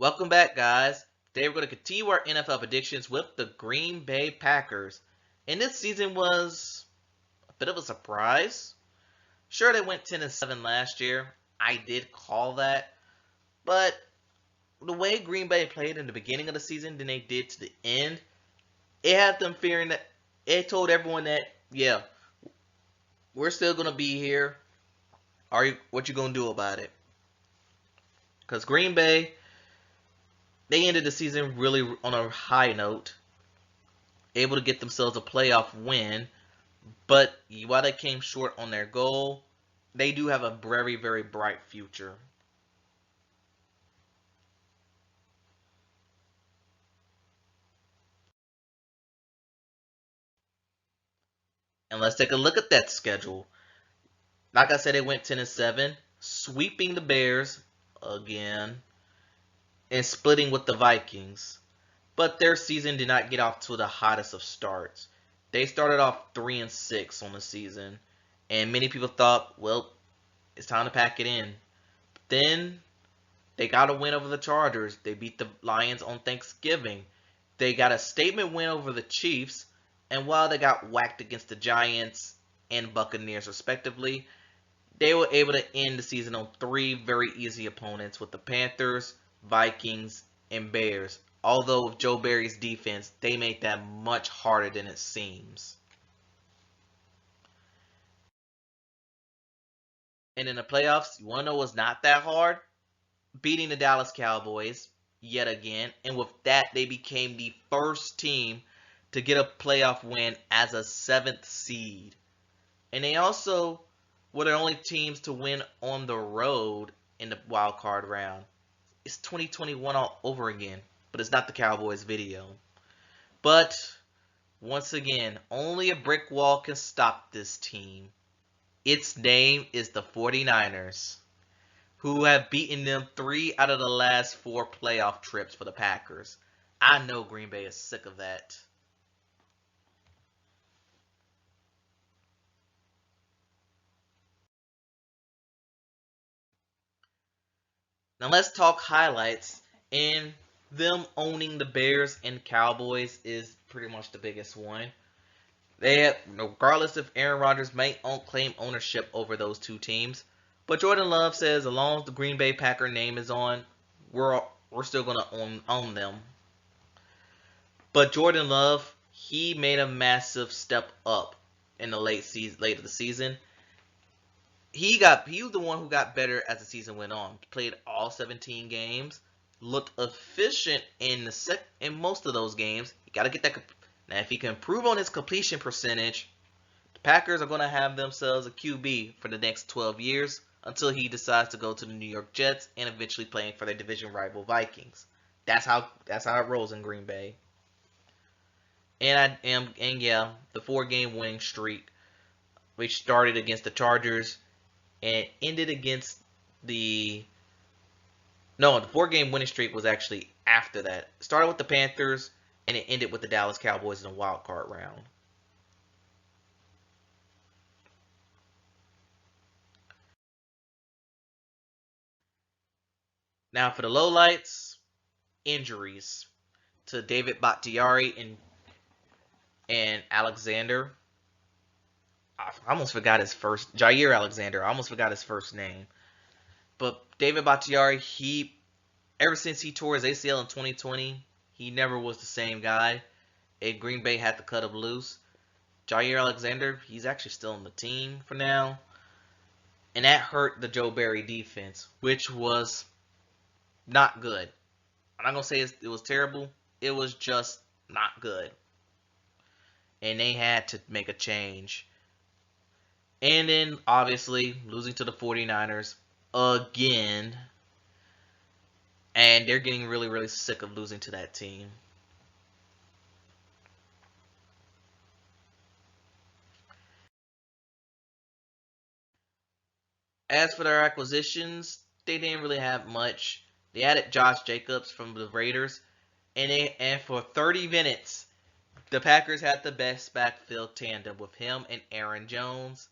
Welcome back, guys. Today we're going to continue our NFL predictions with the Green Bay Packers. And this season was a bit of a surprise. Sure, they went 10-7 last year. I did call that. But the way Green Bay played in the beginning of the season than they did to the end, it had them fearing that it told everyone that, yeah, we're still going to be here. What you going to do about it? Because Green Bay, they ended the season really on a high note, able to get themselves a playoff win. But while they came short on their goal, they do have a very, very bright future. And let's take a look at that schedule. Like I said, they went 10-7, sweeping the Bears again, and splitting with the Vikings. But their season did not get off to the hottest of starts. They started off 3-6 on the season, and many people thought, well, it's time to pack it in. Then they got a win over the Chargers. They beat the Lions on Thanksgiving. They got a statement win over the Chiefs. And while they got whacked against the Giants and Buccaneers respectively, they were able to end the season on three very easy opponents with the Panthers, Vikings, and Bears. Although with Joe Barry's defense, they made that much harder than it seems. And in the playoffs, you want to know what's not that hard? Beating the Dallas Cowboys yet again. And with that, they became the first team to get a playoff win as a 7th seed. And they also were the only teams to win on the road in the wild card round. It's 2021 all over again, but it's not the Cowboys video. But once again, only a brick wall can stop this team. Its name is the 49ers, who have beaten them 3 out of the last 4 playoff trips for the Packers. I know Green Bay is sick of that. Now let's talk highlights. And them owning the Bears and Cowboys is pretty much the biggest one. They have, regardless if Aaron Rodgers may claim ownership over those two teams, but Jordan Love says as long as the Green Bay Packer name is on, we're still gonna own them. But Jordan Love, he made a massive step up in the late of the season. He was the one who got better as the season went on. Played all 17 games, looked efficient in most of those games. You got to get that. Now, if he can improve on his completion percentage, the Packers are going to have themselves a QB for the next 12 years until he decides to go to the New York Jets and eventually playing for their division rival Vikings. That's how it rolls in Green Bay. And yeah, the 4-game winning streak, which started against the Chargers and ended against the no, the 4-game winning streak was actually after that. It started with the Panthers and it ended with the Dallas Cowboys in the wild card round. Now for the lowlights, injuries to David Bakhtiari and Alexander. I almost forgot his first Jair Alexander. I almost forgot his first name. But David Bakhtiari, ever since he tore his ACL in 2020, he never was the same guy. And Green Bay had to cut him loose. Jair Alexander, he's actually still on the team for now. And that hurt the Joe Barry defense, which was not good. I'm not going to say it was terrible. It was just not good. And they had to make a change. And then, obviously, losing to the 49ers again. And they're getting really, really sick of losing to that team. As for their acquisitions, they didn't really have much. They added Josh Jacobs from the Raiders, and for 30 minutes, the Packers had the best backfield tandem with him and Aaron Jones.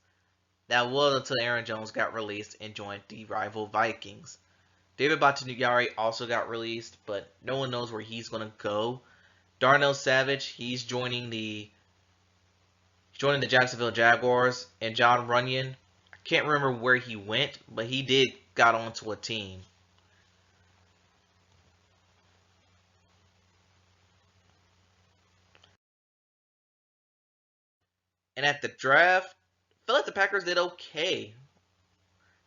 That was until Aaron Jones got released and joined the rival Vikings. David Bakhtiari also got released, but no one knows where he's going to go. Darnell Savage, he's joining the Jacksonville Jaguars, and John Runyon, I can't remember where he went, but he did got onto a team. And at the draft, I feel like the Packers did okay.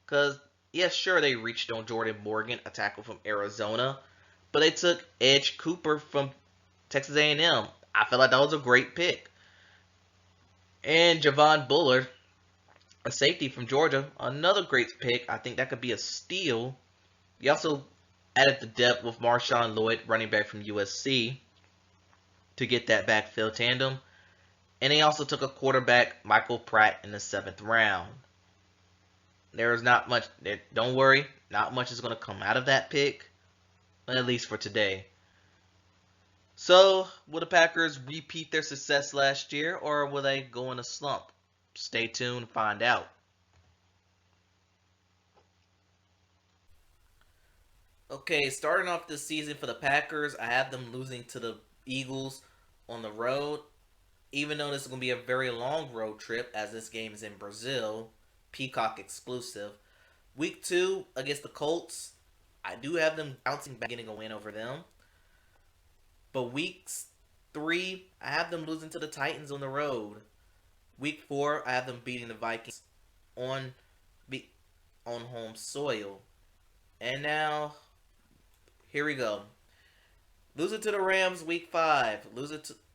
Because, yes, sure, they reached on Jordan Morgan, a tackle from Arizona, but they took Edge Cooper from Texas A&M. I feel like that was a great pick. And Javon Bullard, a safety from Georgia, another great pick. I think that could be a steal. They also added the depth with Marshawn Lloyd, running back from USC, to get that backfield tandem. And they also took a quarterback, Michael Pratt, in the 7th round. There is not much. Don't worry, not much is going to come out of that pick, at least for today. So, will the Packers repeat their success last year, or will they go in a slump? Stay tuned and find out. Okay, starting off this season for the Packers, I have them losing to the Eagles on the road. Even though this is going to be a very long road trip, as this game is in Brazil, Peacock exclusive. Week 2 against the Colts, I do have them bouncing back, getting a win over them. But weeks 3, I have them losing to the Titans on the road. Week 4, I have them beating the Vikings on on home soil. And now, here we go. Losing to the Rams week 5,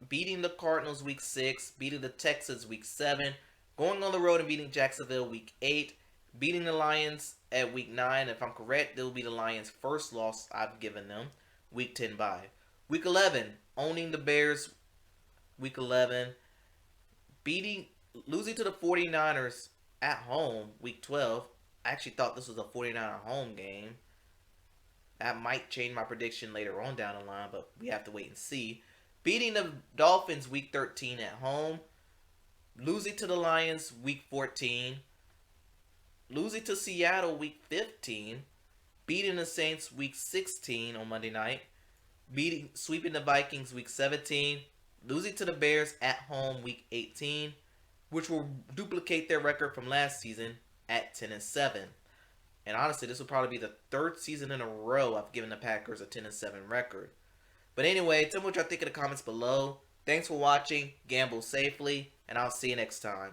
beating the Cardinals week 6, beating the Texans week 7, going on the road and beating Jacksonville week 8, beating the Lions at week 9. If I'm correct, it will be the Lions' first loss I've given them. Week 10 bye. Week 11, owning the Bears week 11, losing to the 49ers at home week 12. I actually thought this was a 49er home game. That might change my prediction later on down the line, but we have to wait and see. Beating the Dolphins week 13 at home. Losing to the Lions week 14. Losing to Seattle week 15. Beating the Saints week 16 on Monday night. Sweeping the Vikings week 17. Losing to the Bears at home week 18, which will duplicate their record from last season at 10-7. And honestly, this will probably be the 3rd season in a row I've given the Packers a 10-7 record. But anyway, tell me what y'all think in the comments below. Thanks for watching. Gamble safely, and I'll see you next time.